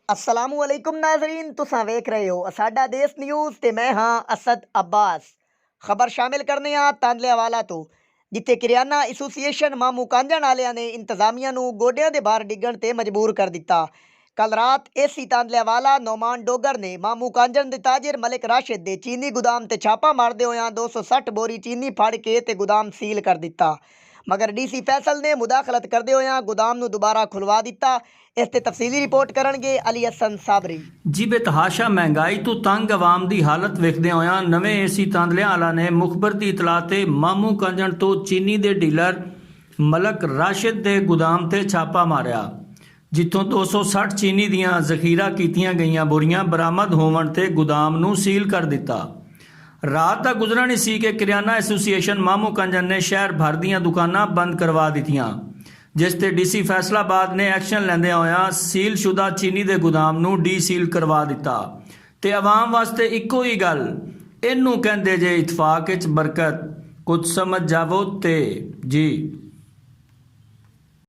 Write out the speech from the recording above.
असलामुअलैकुम नाजरीन, तुसां वेख रहे हो साडा देश न्यूज़ ते मैं हाँ असद अब्बास। खबर शामिल करने आ तांदलियावाला तो, जिथे किरियाना एसोसीएशन मामू कांजण वालियां ने इंतजामिया नूं गोडियां दे बाहर डिगण ते मजबूर कर दिता। कल रात एसी तांदलियावाला नौमान डोगर ने मामू कांजण दे ताजिर मलिक राशिद दे चीनी गोदाम ते छापा मारदे होया 260 बोरी चीनी फड़ के ते गोदाम सील कर दिता, मगर डीसी फैसल ने मुदाखलत करदे होया गोदाम नूं दोबारा खुलवा दिता। इस ते तफसीली रिपोर्ट करनगे अली हसन साबरी जी। बेतहाशा महंगाई तो तंग आवाम की हालत वेखदे होया नवे एसी तांदलियावाला ने मुखबर की इतलाह ते मामू कांजण तो चीनी के डीलर मलक राशिद के गोदाम ते छापा मारिया, जिथों 260 चीनी दियां जखीरा कीतियां गईयां बोरियां बरामद होवन ते गोदाम नूं सील कर दिता। रात का गुजरा नहीं सी कि किरियाना एसोसीएशन मामू कांजण ने शहर भर दियां दुकानां बंद करवा दित्तियां, जिस ते डीसी फैसलाबाद ने एक्शन लैंदे होया सीलशुदा चीनी के गोदाम नूं डी सील करवा दिता ते आवाम वास्ते इक्को ही गल इनू कहंदे जे इतफाक विच बरकत, कुछ समझ जावो ते जी।